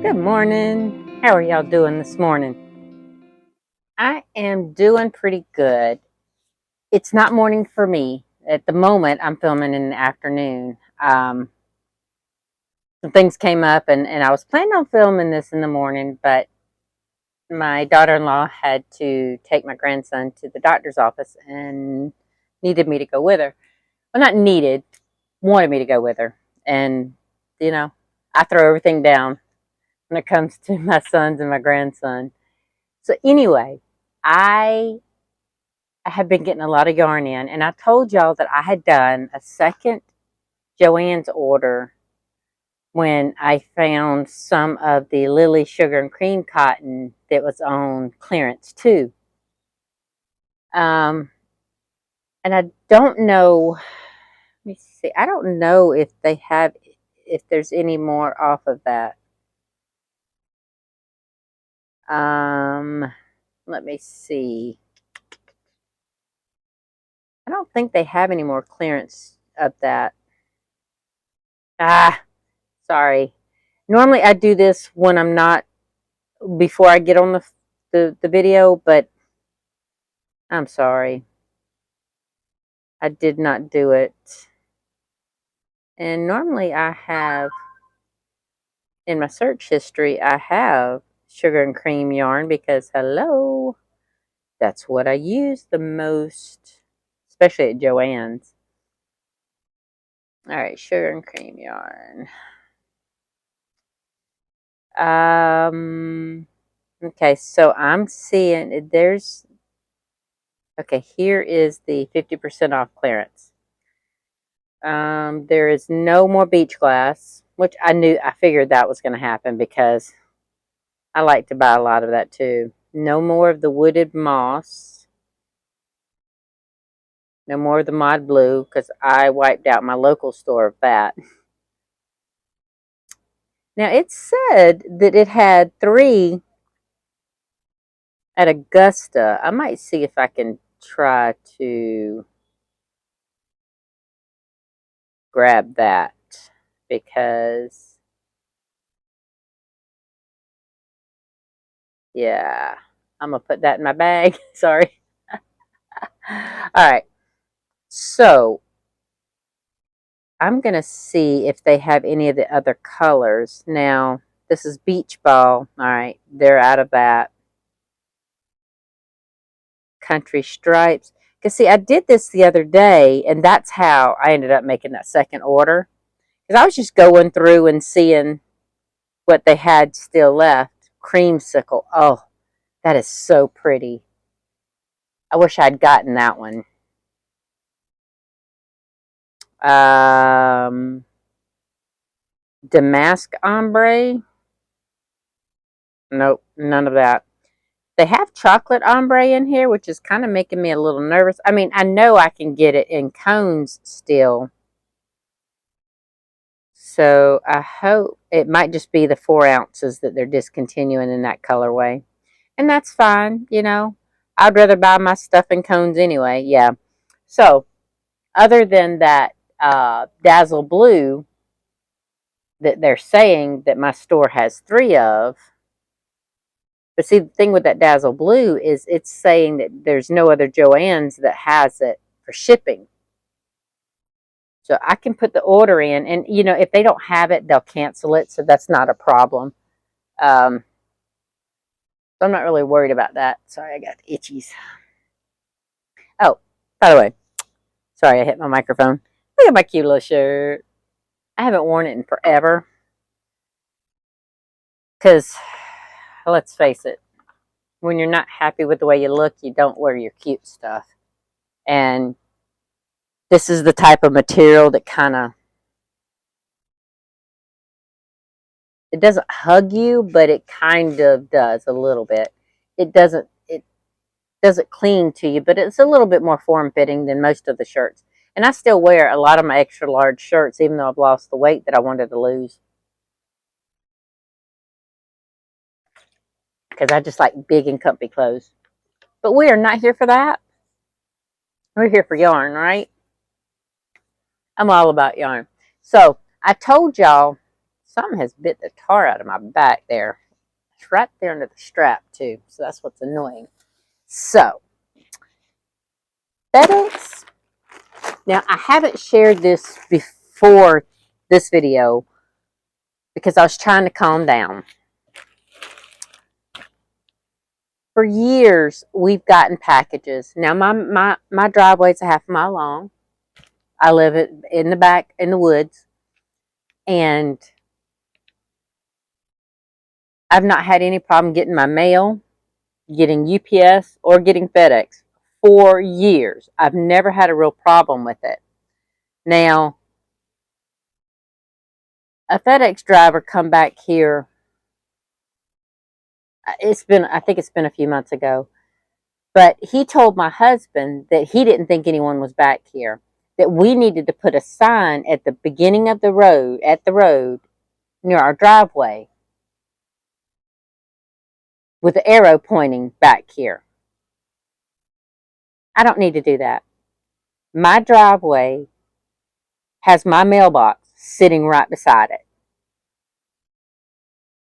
Good morning. How are y'all doing this morning? I am doing pretty good. It's not morning for me. At the moment, I'm filming in the afternoon. Some things came up, and I was planning on filming this in the morning, but my daughter in law had to take my grandson to the doctor's office and needed me to go with her. Well, not needed, wanted me to go with her. And, you know, I throw everything down when it comes to my sons and my grandson. So anyway, I have been getting a lot of yarn in, and I told y'all that I had done a second Joann's order when I found some of the Lily Sugar and Cream cotton that was on clearance too. And I don't know. Let me see. I don't know if they have, if there's any more off of that. Let me see. I don't think they have any more clearance of that. Sorry. Normally I do this when I'm not, before I get on the video, but I'm sorry. I did not do it. And normally I have, in my search history, I have sugar and cream yarn because, hello, that's what I use the most, especially at Joann's. All right, sugar and cream yarn. Okay, so I'm seeing there's, okay, here is the 50% off clearance. There is no more beach glass, which I figured that was going to happen because I like to buy a lot of that too. No more of the wooded moss. No more of the mod blue because I wiped out my local store of that. Now it said that it had 3 at Augusta. I might see if I can try to grab that because, yeah, I'm going to put that in my bag. Sorry. All right. So I'm going to see if they have any of the other colors. Now, this is Beach Ball. All right. They're out of that. Country Stripes. Because, see, I did this the other day, and that's how I ended up making that second order. Because I was just going through and seeing what they had still left. Creamsicle. Oh, that is so pretty. I wish I'd gotten that one. Damask Ombre. Nope, none of that. They have chocolate ombre in here, which is kind of making me a little nervous. I mean, I know I can get it in cones still. So I hope it might just be the 4 ounces that they're discontinuing in that colorway. And that's fine, you know. I'd rather buy my stuff in cones anyway. Yeah. So other than that Dazzle Blue that they're saying that my store has 3 of, but see, the thing with that Dazzle Blue is it's saying that there's no other Joann's that has it for shipping. So I can put the order in, and you know, if they don't have it, they'll cancel it. So that's not a problem. So I'm not really worried about that. Sorry, I got itchies. Oh, by the way, sorry, I hit my microphone. Look at my cute little shirt. I haven't worn it in forever. Because, let's face it, when you're not happy with the way you look, you don't wear your cute stuff. And this is the type of material that kind of, it doesn't hug you, but it kind of does a little bit. It doesn't cling to you, but it's a little bit more form-fitting than most of the shirts. And I still wear a lot of my extra large shirts, even though I've lost the weight that I wanted to lose. Because I just like big and comfy clothes. But we are not here for that. We're here for yarn, right? I'm all about yarn. So I told y'all Something has bit the tar out of my back there. It's right there under the strap, too. So that's what's annoying. So, FedEx. Now, I haven't shared this before this video because I was trying to calm down. For years, we've gotten packages. Now, my driveway's a half a mile long. I live in the back in the woods. And I've not had any problem getting my mail, getting UPS, or getting FedEx for years. I've never had a real problem with it. Now, a FedEx driver come back here. I think it's been a few months ago. But he told my husband that he didn't think anyone was back here. That we needed to put a sign at the beginning of the road, near our driveway, with the arrow pointing back here. I don't need to do that. My driveway has my mailbox sitting right beside it.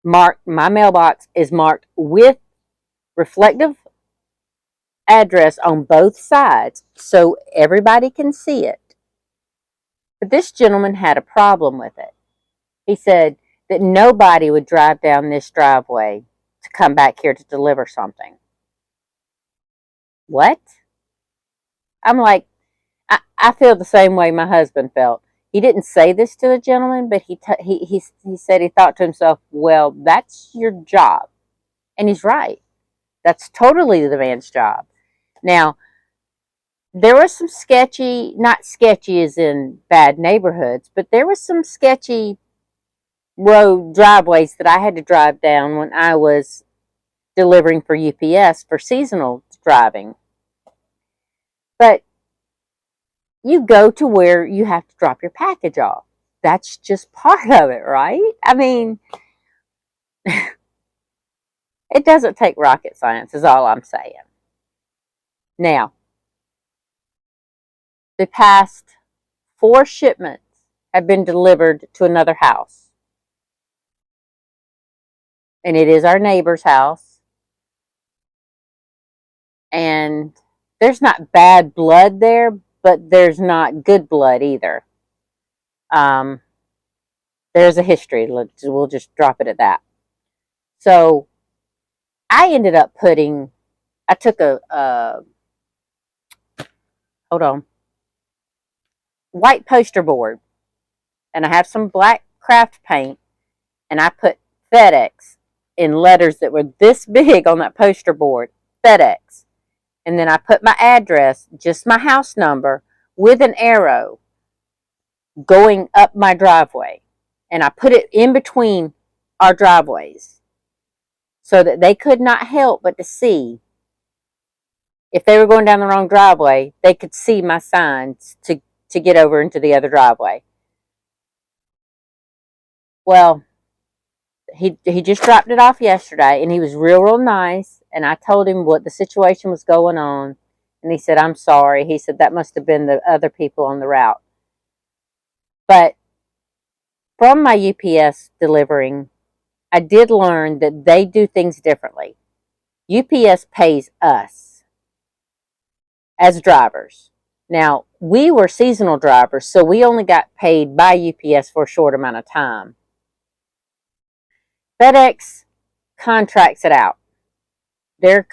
My mailbox is marked with reflective address on both sides so everybody can see it. But this gentleman had a problem with it. He said that nobody would drive down this driveway to come back here to deliver something. What? I'm like, I feel the same way my husband felt. He didn't say this to the gentleman, but he said he thought to himself, well, that's your job. And he's right. That's totally the man's job. Now, there was some sketchy, not sketchy as in bad neighborhoods, but there was some sketchy road driveways that I had to drive down when I was delivering for UPS for seasonal driving. But you go to where you have to drop your package off. That's just part of it, right? I mean, it doesn't take rocket science, is all I'm saying. Now, the past 4 shipments have been delivered to another house. And it is our neighbor's house. And there's not bad blood there, but there's not good blood either. There's a history. We'll just drop it at that. So I ended up I took hold on, white poster board, and I have some black craft paint, and I put FedEx in letters that were this big on that poster board, FedEx. And then I put my address, just my house number, with an arrow going up my driveway. And I put it in between our driveways so that they could not help but to see. If they were going down the wrong driveway, they could see my signs to get over into the other driveway. Well, he just dropped it off yesterday, and he was real nice. And I told him what the situation was going on, and he said, "I'm sorry." He said that must have been the other people on the route. But from my UPS delivering, I did learn that they do things differently. UPS pays us as drivers. Now, we were seasonal drivers, so we only got paid by UPS for a short amount of time. FedEx contracts it out. Their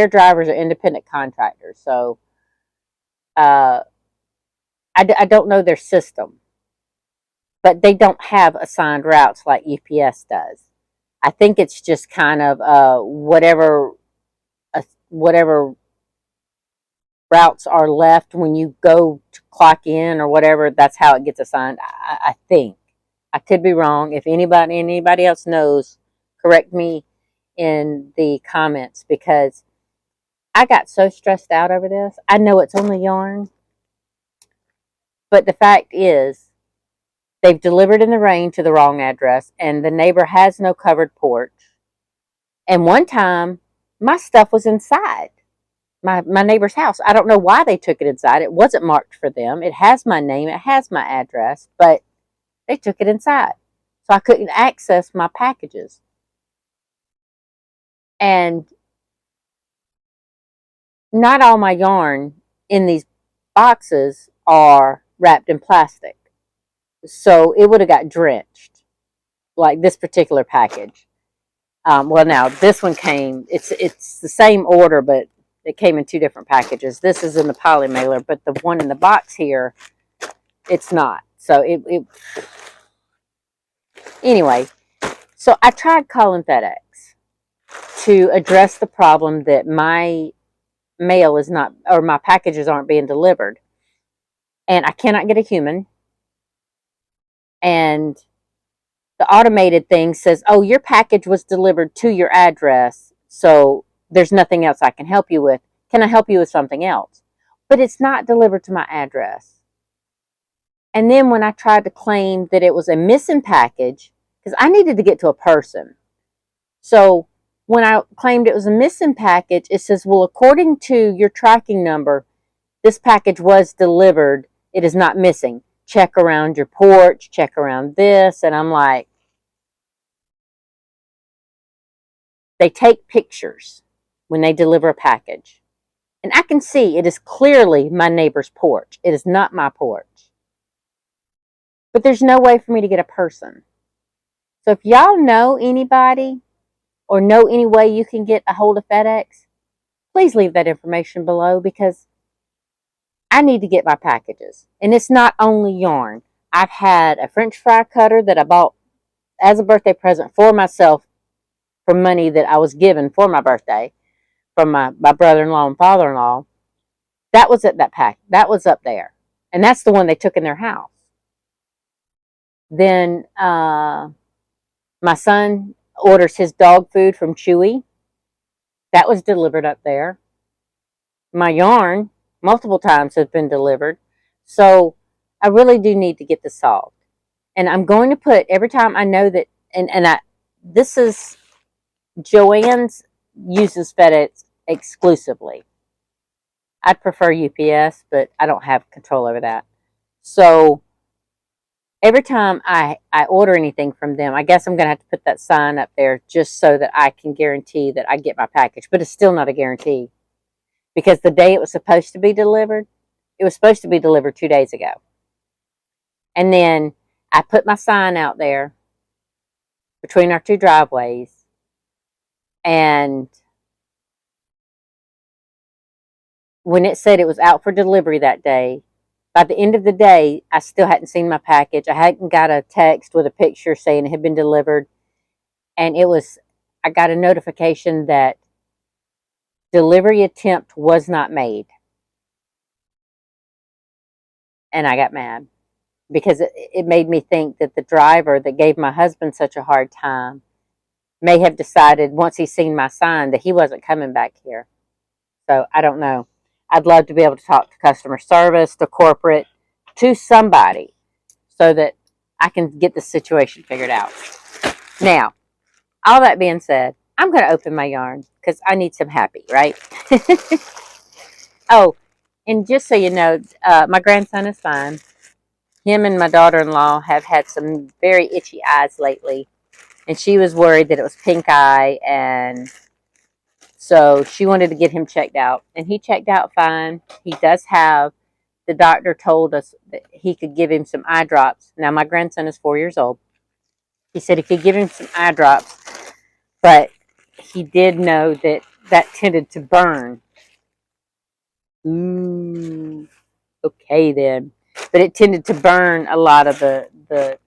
drivers are independent contractors, so I don't know their system, but they don't have assigned routes like UPS does. I think it's just kind of whatever routes are left when you go to clock in or whatever. That's how it gets assigned. I think. I could be wrong. If anybody else knows, correct me in the comments, because I got so stressed out over this. I know it's only yarn, but the fact is they've delivered in the rain to the wrong address, and the neighbor has no covered porch. And one time, my stuff was inside my neighbor's house. I don't know why they took it inside. It wasn't marked for them. It has my name. It has my address, but they took it inside. So I couldn't access my packages. And not all my yarn in these boxes are wrapped in plastic. So it would have got drenched, like this particular package. Well, now this one came. It's the same order, but it came in two different packages. This is in the poly mailer, but the one in the box here, it's not. So it anyway. So I tried calling FedEx to address the problem that my mail is not, or my packages aren't being delivered, and I cannot get a human. And the automated thing says, "Oh, your package was delivered to your address, so there's nothing else I can help you with. Can I help you with something else?" But it's not delivered to my address. And then when I tried to claim that it was a missing package, because I needed to get to a person. So when I claimed it was a missing package, it says, "Well, according to your tracking number, this package was delivered. It is not missing. Check around your porch, check around this." And I'm like, they take pictures when they deliver a package. And I can see it is clearly my neighbor's porch. It is not my porch. But there's no way for me to get a person. So if y'all know anybody or know any way you can get a hold of FedEx, please leave that information below, because I need to get my packages. And it's not only yarn. I've had a French fry cutter that I bought as a birthday present for myself from money that I was given for my birthday from my brother-in-law and father-in-law. That was at that pack. That was up there. And that's the one they took in their house. Then my son orders his dog food from Chewy. That was delivered up there. My yarn multiple times has been delivered. So I really do need to get this solved. And I'm going to put, every time I know that, and this is, Joann's uses FedEx exclusively. I'd prefer UPS, but I don't have control over that. So every time I order anything from them, I guess I'm going to have to put that sign up there just so that I can guarantee that I get my package. But it's still not a guarantee, because the day it was supposed to be delivered, it was supposed to be delivered 2 days ago. And then I put my sign out there between our two driveways, and when it said it was out for delivery that day, by the end of the day, I still hadn't seen my package. I hadn't got a text with a picture saying it had been delivered. And I got a notification that delivery attempt was not made. And I got mad, because it made me think that the driver that gave my husband such a hard time may have decided, once he seen my sign, that he wasn't coming back here. So I don't know. I'd love to be able to talk to customer service, to corporate, to somebody, so that I can get the situation figured out. Now, all that being said, I'm going to open my yarn because I need some happy, right? Oh, and just so you know, my grandson is fine. Him and my daughter-in-law have had some very itchy eyes lately, and she was worried that it was pink eye, and so she wanted to get him checked out, and he checked out fine. He does have, the doctor told us that he could give him some eye drops. Now, my grandson is 4 years old. He said he could give him some eye drops, but he did know that that tended to burn. Ooh, okay then. But it tended to burn a lot of the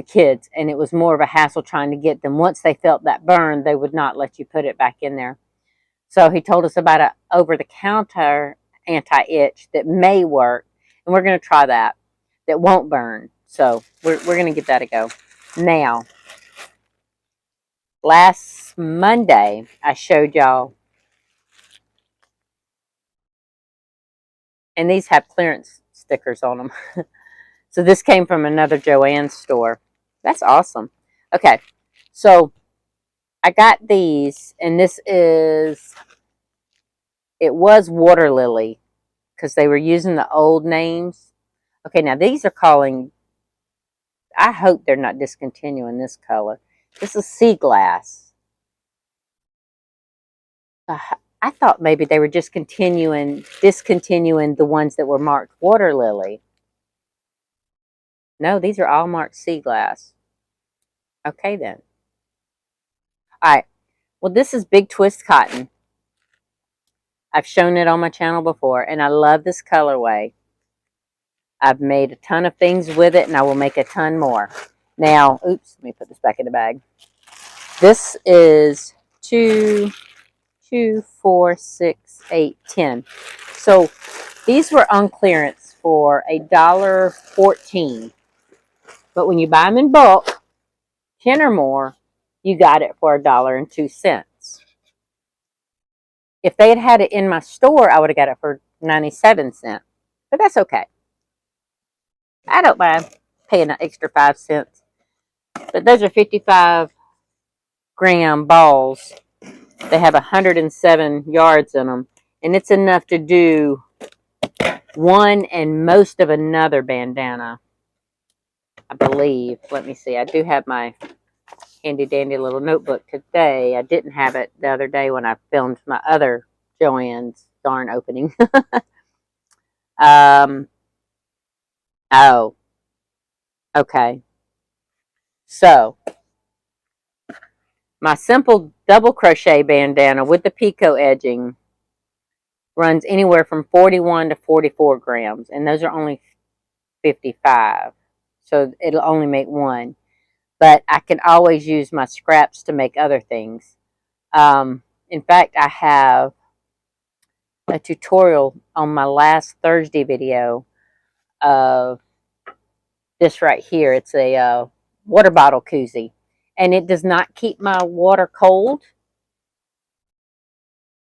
kids, and it was more of a hassle trying to get them. Once they felt that burn, they would not let you put it back in there. So he told us about a over-the-counter anti-itch that may work, and we're going to try that. That won't burn. So we're going to give that a go. Now, last Monday, I showed y'all, and these have clearance stickers on them. So this came from another Joann's store. That's awesome. Okay, so I got these, and it was Water Lily, because they were using the old names. Okay, now these are calling, I hope they're not discontinuing this color. This is sea glass. I thought maybe they were just discontinuing the ones that were marked water lily. No, these are all marked sea glass. Okay then. All right. Well, this is Big Twist Cotton. I've shown it on my channel before, and I love this colorway. I've made a ton of things with it, and I will make a ton more. Now, oops, let me put this back in the bag. This is 2, 2, 4, 6, 8, 10. So these were on clearance for $1.14. But when you buy them in bulk, 10 or more, you got it for $1.02. If they had it in my store, I would have got it for 97 cents. But that's okay. I don't mind paying an extra 5 cents. But those are 55-gram balls. They have 107 yards in them. And it's enough to do one and most of another bandana, I believe. Let me see. I do have my handy dandy little notebook today. I didn't have it the other day when I filmed my other Joann's darn opening. Oh, okay. So, my simple double crochet bandana with the picot edging runs anywhere from 41 to 44 grams, and those are only 55. So, it'll only make one. But I can always use my scraps to make other things. In fact, I have a tutorial on my last Thursday video of this right here. It's a water bottle koozie, and it does not keep my water cold,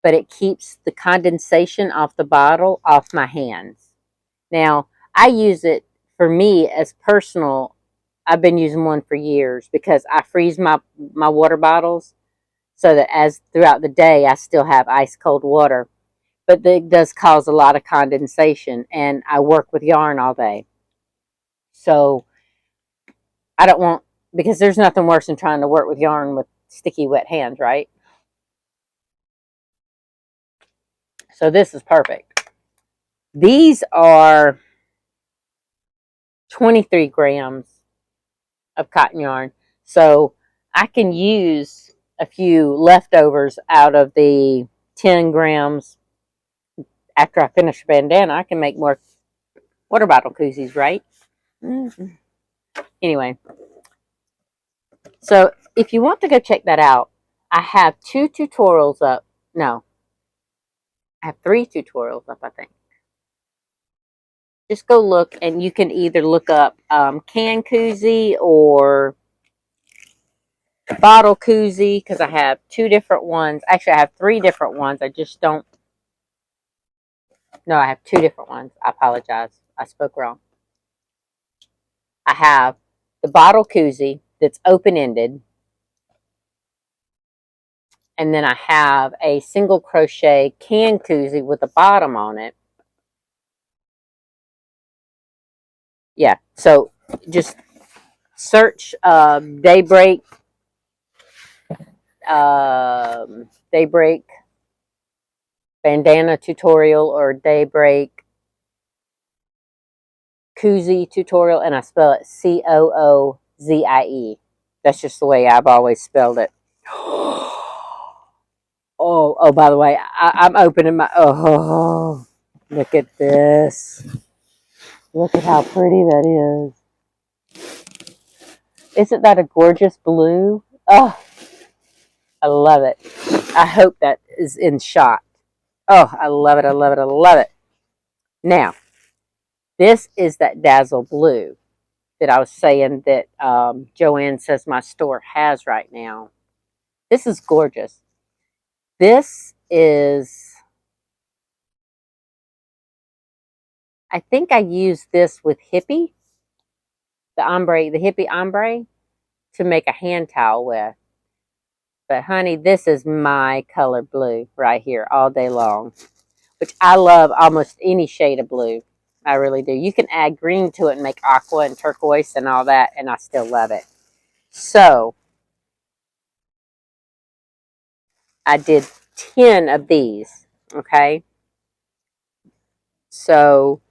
but it keeps the condensation off the bottle off my hands. Now, I use it for me as personal. I've been using one for years because I freeze my water bottles so that as throughout the day I still have ice cold water. But it does cause a lot of condensation, and I work with yarn all day. So I don't want, because there's nothing worse than trying to work with yarn with sticky, wet hands, right? So this is perfect. These are 23 grams of cotton yarn. So I can use a few leftovers out of the 10 grams. After I finish the bandana, I can make more water bottle koozies, right? Anyway, so if you want to go check that out, I have 2 tutorials up. No, I have 3 tutorials up, I think. Just go look, and you can either look up can koozie or bottle koozie, because I have 2 different ones. Actually, I have 3 different ones. I just don't. No, I have 2 different ones. I apologize. I spoke wrong. I have the bottle koozie that's open-ended. And then I have a single crochet can koozie with a bottom on it. Yeah, so just search Daybreak Daybreak bandana tutorial or Daybreak koozie tutorial, and I spell it Coozie. That's just the way I've always spelled it. Oh, by the way, I'm opening my, oh, look at this. Look at how pretty that is. Isn't that a gorgeous blue? Oh, I love it. I hope that is in shot. Oh, I love it. I love it. I love it. Now, this is that Dazzle Blue that I was saying that Joann says my store has right now. This is gorgeous. This is, I think I used this with Hippie, the ombre, the Hippie ombre, to make a hand towel with. But honey, this is my color blue right here all day long, which I love almost any shade of blue. I really do. You can add green to it and make aqua and turquoise and all that, and I still love it. So I did 10 of these. Okay. So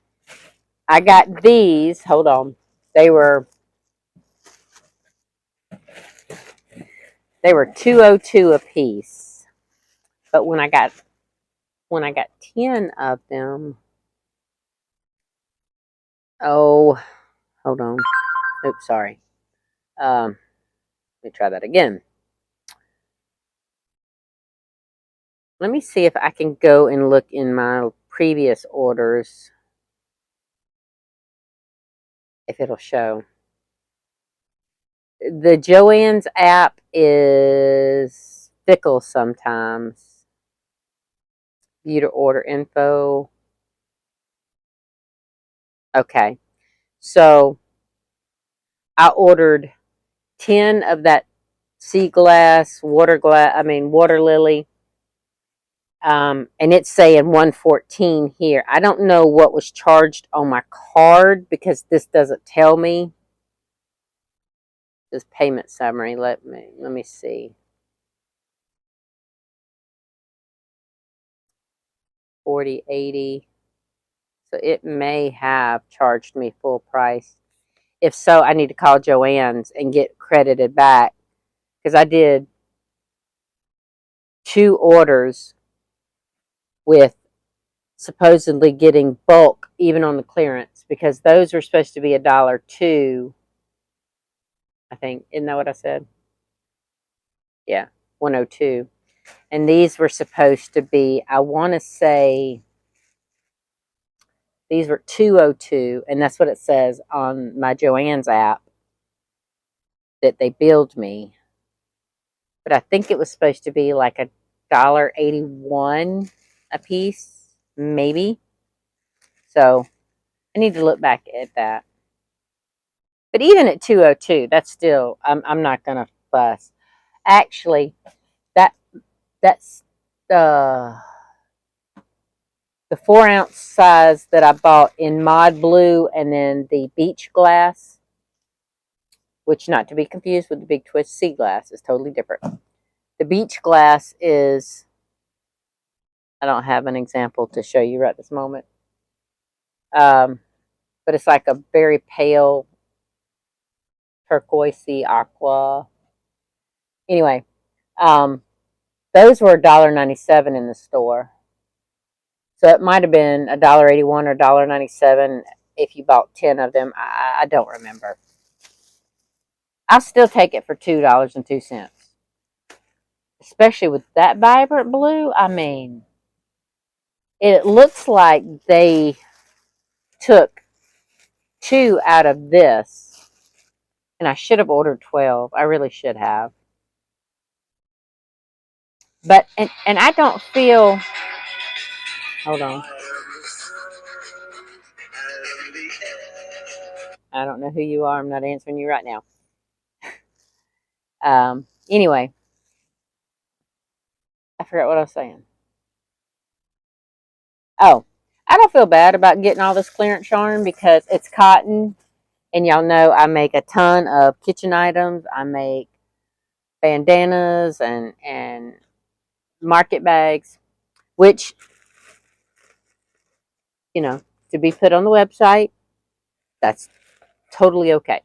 I got these. Hold on. They were 202 a piece. But when I got 10 of them, oh, hold on. Oops, sorry. Let me try that again. Let me see if I can go and look in my previous orders if it'll show. The Joann's app is fickle sometimes. View to order info. Okay. So I ordered 10 of that sea glass, water lily. And it's saying 114 here. I don't know what was charged on my card because this doesn't tell me. This payment summary. Let me see. 4080. So it may have charged me full price. If so, I need to call Joann's and get credited back because I did 2 orders with supposedly getting bulk even on the clearance because those were supposed to be $1.02. I think, isn't that what I said? Yeah, 102. And these were supposed to be, I want to say, these were 202, and that's what it says on my Joann's app that they billed me. But I think it was supposed to be like $1.81 a piece, maybe. So I need to look back at that. But even at 202, that's still I'm not gonna fuss. Actually, that that's the 4-ounce size that I bought in Mod Blue and then the Beach Glass, which not to be confused with the Big Twist Sea Glass, is totally different. The Beach Glass is, I don't have an example to show you right this moment, but it's like a very pale turquoisey aqua. Anyway, um, those were $1.97 in the store. So it might have been $1.81 or $1.97 if you bought 10 of them. I don't remember. I'll still take it for $2.02. Especially with that vibrant blue. I mean, it looks like they took 2 out of this. And I should have ordered 12. I really should have. But, and I don't feel, hold on. I don't know who you are. I'm not answering you right now. Anyway, I forgot what I was saying. Oh, I don't feel bad about getting all this clearance yarn because it's cotton. And y'all know I make a ton of kitchen items. I make bandanas and market bags, which, to be put on the website, that's totally okay.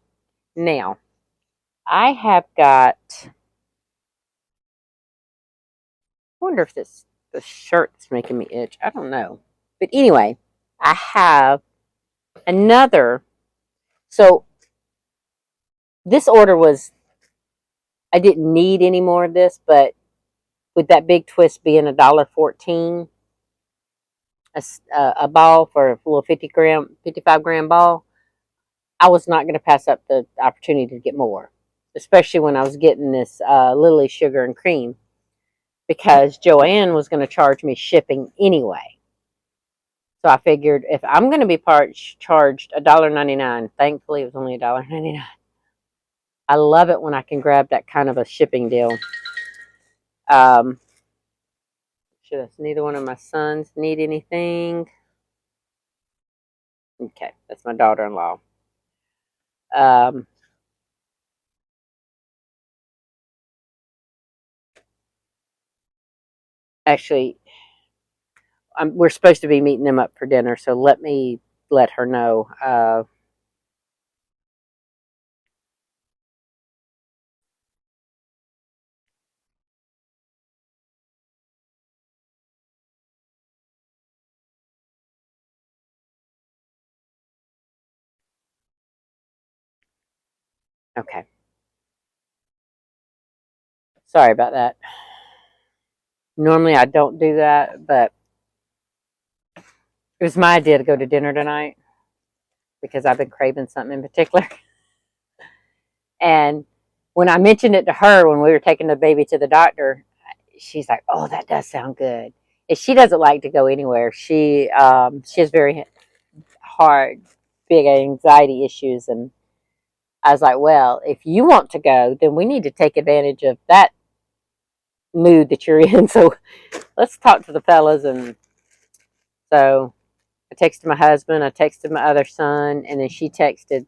Now, I have got, I wonder if the shirt is making me itch. I don't know. But anyway, I have another. So this order was, I didn't need any more of this, but with that Big Twist being $1.14 a ball for a little 55 gram ball, I was not going to pass up the opportunity to get more, especially when I was getting this Lily sugar and cream, because Joann was going to charge me shipping anyway. So I figured if I'm going to be charged $1.99, thankfully it was only $1.99. I love it when I can grab that kind of a shipping deal. Neither one of my sons need anything. Okay, that's my daughter-in-law. Um, actually, we're supposed to be meeting them up for dinner, so let me let her know. Okay, sorry about that. Normally I don't do that, but it was my idea to go to dinner tonight because I've been craving something in particular. And when I mentioned it to her when we were taking the baby to the doctor, she's like, "Oh, that does sound good." And she doesn't like to go anywhere. She has very hard, big anxiety issues, and I was like, "Well, if you want to go, then we need to take advantage of that mood that you're in." So let's talk to the fellas. And so I texted my husband, I texted my other son, and then she texted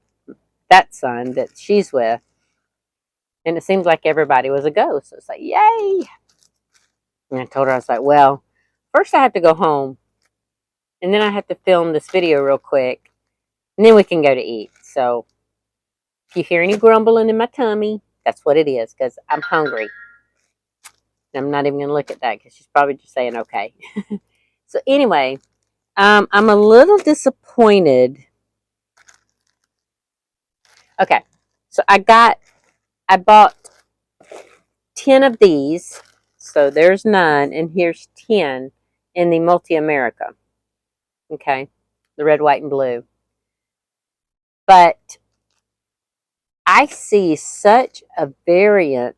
that son that she's with. And it seems like everybody was a go. So it's like, yay. And I told her, I was like, well, first I have to go home, and then I have to film this video real quick, and then we can go to eat. So if you hear any grumbling in my tummy, that's what it is, because I'm hungry. I'm not even going to look at that because she's probably just saying okay. So anyway, I'm a little disappointed. Okay, so I bought 10 of these. So there's 9, and here's 10 in the Multi America. Okay, the red, white, and blue. But I see such a variant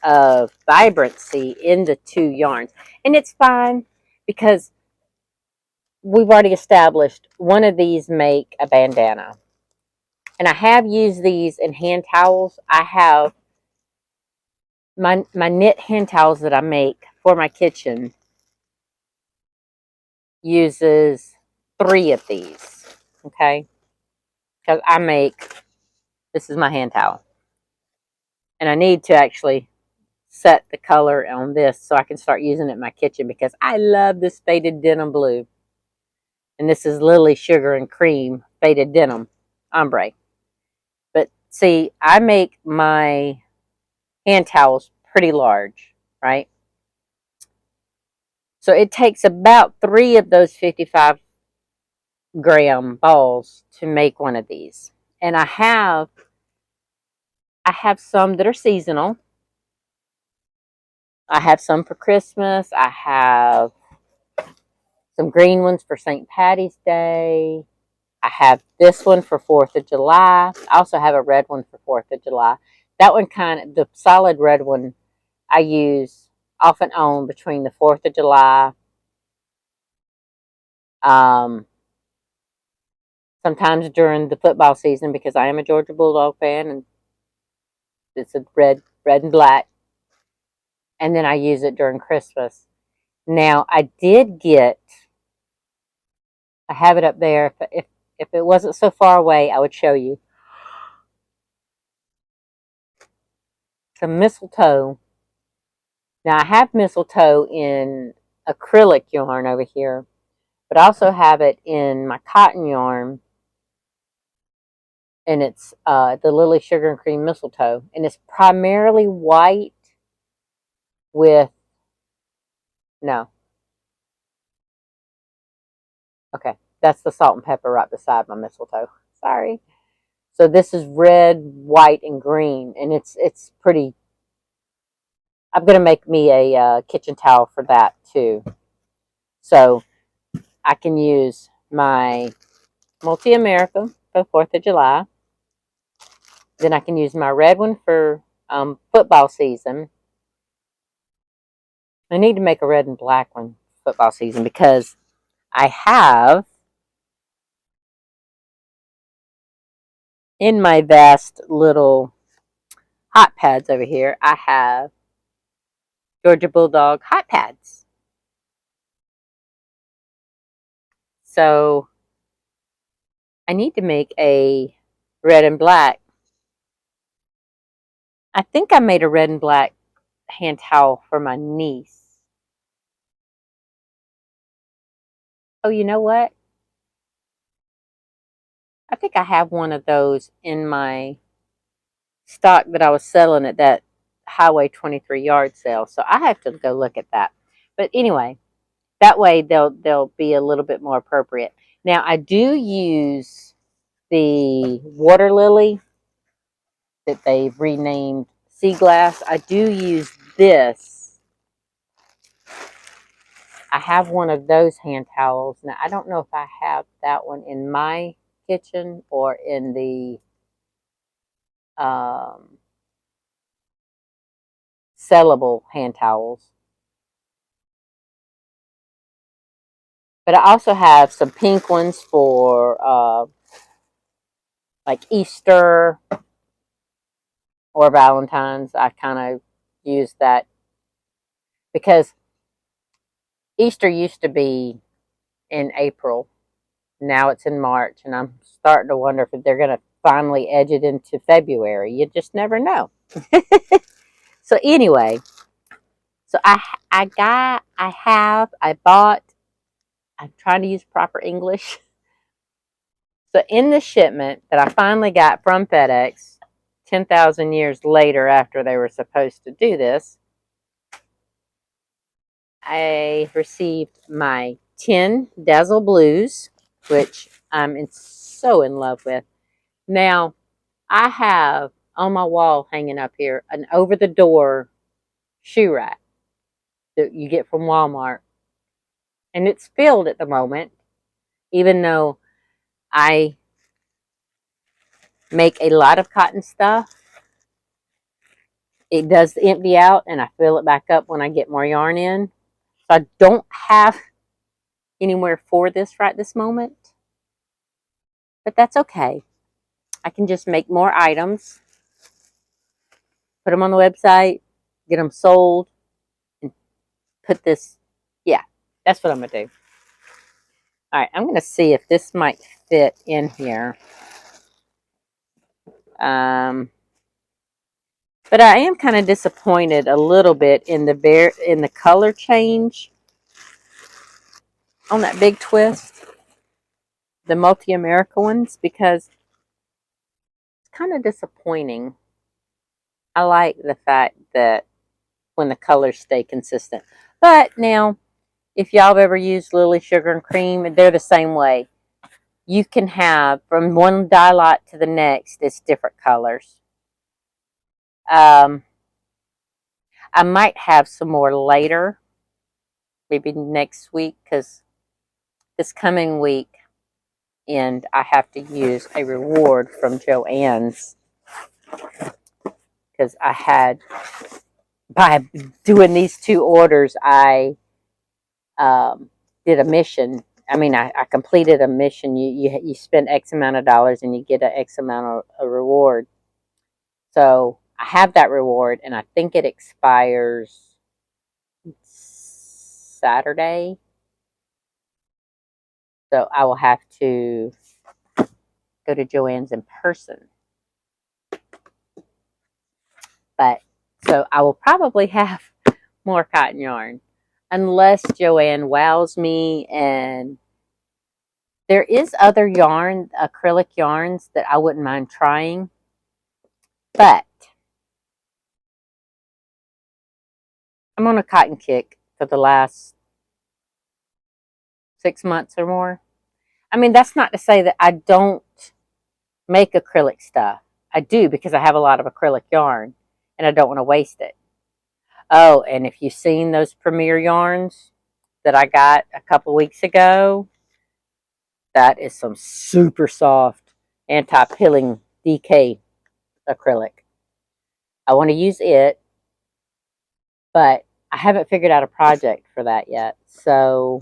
of vibrancy in the 2 yarns. And it's fine because we've already established one of these make a bandana. And I have used these in hand towels. I have my knit hand towels that I make for my kitchen uses 3 of these. Okay? Because this is my hand towel. And I need to actually set the color on this so I can start using it in my kitchen because I love this faded denim blue. And this is Lily Sugar and Cream faded denim ombre. But see, I make my hand towels pretty large, right? So it takes about 3 of those 55-gram balls to make one of these. And I have some that are seasonal. I have some for Christmas. I have some green ones for St. Patty's Day. I have this one for 4th of July. I also have a red one for 4th of July. That one the solid red one, I use off and on between the 4th of July, um, sometimes during the football season because I am a Georgia Bulldog fan and it's a red and black. And then I use it during Christmas. Now, I have it up there. If it wasn't so far away, I would show you some mistletoe. Now, I have mistletoe in acrylic yarn over here, but I also have it in my cotton yarn, and it's the Lily Sugar and Cream mistletoe, and it's primarily white with no. Okay, that's the salt and pepper right beside my mistletoe. Sorry. So this is red, white, and green, and it's pretty. I'm gonna make me a kitchen towel for that too, so I can use my Multi America for 4th of July. Then I can use my red one for football season. I need to make a red and black one football season because I have in my vast little hot pads over here, I have Georgia Bulldog hot pads. So I need to make a red and black. I think I made a red and black hand towel for my niece. Oh, you know what? I think I have one of those in my stock that I was selling at that Highway 23 yard sale. So I have to go look at that. But anyway, that way they'll be a little bit more appropriate. Now I do use the water lily that they've renamed sea glass. I do use this. I have one of those hand towels. Now I don't know if I have that one in my kitchen or in the sellable hand towels. But I also have some pink ones for like Easter or Valentine's. I kind of use that because Easter used to be in April. Now it's in March, and I'm starting to wonder if they're going to finally edge it into February. You just never know. So anyway, so I bought. I'm trying to use proper English. So in the shipment that I finally got from FedEx, 10,000 years later after they were supposed to do this, I received my 10 Dazzle Blues, which so in love with. Now, I have on my wall hanging up here an over the door shoe rack that you get from Walmart. And it's filled at the moment, even though I make a lot of cotton stuff. It does empty out and I fill it back up when I get more yarn in. So I don't have anywhere for this right this moment, but that's okay. I can just make more items, put them on the website, get them sold, and put this. Yeah, that's what I'm going to do. All right, I'm going to see if this might fit in here. Um, but I am kind of disappointed a little bit in the color change on that big twist, the Multi America ones, because it's kind of disappointing. I like the fact that when the colors stay consistent. But now, if y'all have ever used Lily Sugar and Cream, they're the same way. You can have from one dye lot to the next, it's different colors. Um, I might have some more later, maybe next week, because this coming week, and I have to use a reward from Joann's because I had by doing these two orders, I did a mission. I mean, I completed a mission. You spend X amount of dollars and you get an X amount of a reward. So I have that reward, and I think it expires Saturday. So I will have to go to Joann's in person. But so I will probably have more cotton yarn unless Joann wows me. And there is other yarn, acrylic yarns that I wouldn't mind trying. But I'm on a cotton kick for the last 6 months or more. I mean, that's not to say that I don't make acrylic stuff. I do because I have a lot of acrylic yarn and I don't want to waste it. Oh, and if you've seen those Premier yarns that I got a couple weeks ago, that is some super soft anti-pilling DK acrylic. I want to use it, but I haven't figured out a project for that yet. So,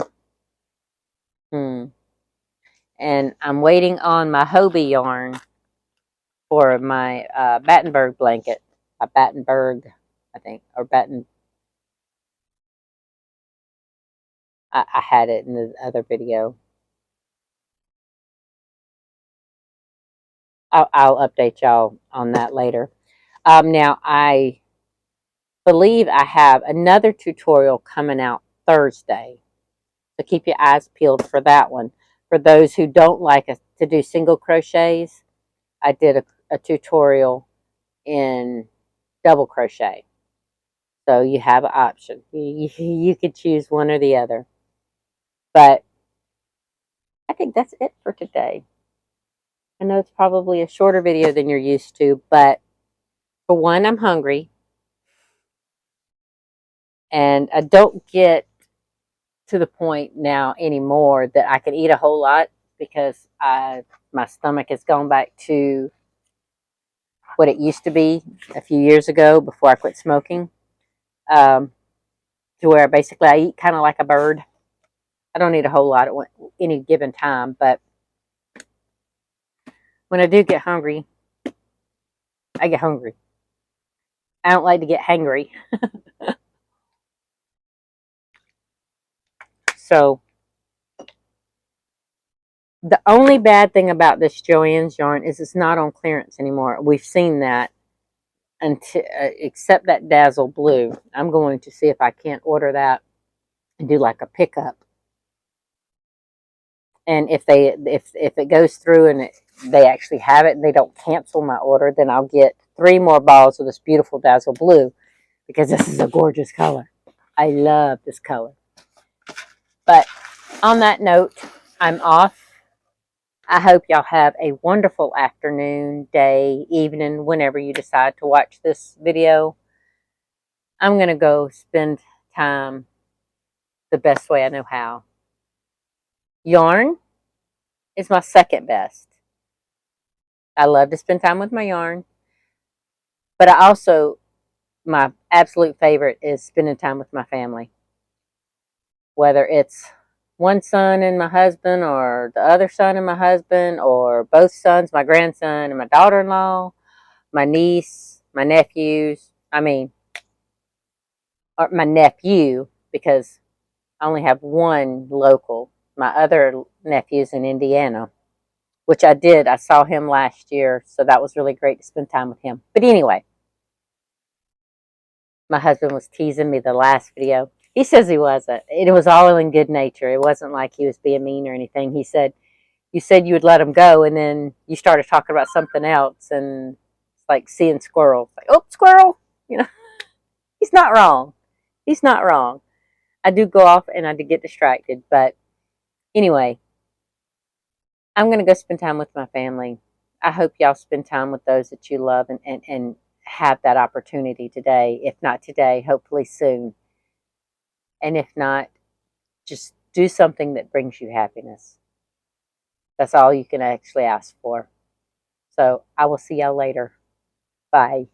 and I'm waiting on my Hobie yarn for my Battenberg blanket. A Battenberg, I think, or Batten. I had it in the other video. I'll update y'all on that later. Now, I believe I have another tutorial coming out Thursday. So keep your eyes peeled for that one. For those who don't like to do single crochets, I did a tutorial in double crochet. So you have an option. You could choose one or the other. But I think that's it for today. I know it's probably a shorter video than you're used to, but for one, I'm hungry. And I don't get to the point now anymore that I can eat a whole lot because my stomach has gone back to what it used to be a few years ago before I quit smoking, um, to where basically I eat kind of like a bird. I don't eat a whole lot at any given time, but when I do get hungry, I get hungry. I don't like to get hangry. So the only bad thing about this Joann's yarn is it's not on clearance anymore. We've seen that until except that Dazzle Blue. I'm going to see if I can't order that and do like a pickup. And if it goes through and they actually have it and they don't cancel my order, then I'll get 3 more balls of this beautiful Dazzle Blue because this is a gorgeous color. I love this color. But on that note, I'm off. I hope y'all have a wonderful afternoon, day, evening, whenever you decide to watch this video. I'm going to go spend time the best way I know how. Yarn is my second best. I love to spend time with my yarn, but my absolute favorite is spending time with my family. Whether it's one son and my husband, or the other son and my husband, or both sons, my grandson and my daughter-in-law, my niece, my nephews. Or my nephew, because I only have one local. My other nephew's in Indiana, which I saw him last year, so that was really great to spend time with him. But anyway, my husband was teasing me the last video. He says he wasn't. It was all in good nature. It wasn't like he was being mean or anything. He said, "You said you would let him go, and then you started talking about something else, and it's like seeing squirrels. Like, oh, squirrel!" You know, he's not wrong. He's not wrong. I do go off and I do get distracted, but anyway, I'm going to go spend time with my family. I hope y'all spend time with those that you love and have that opportunity today. If not today, hopefully soon. And if not, just do something that brings you happiness. That's all you can actually ask for. So I will see y'all later. Bye.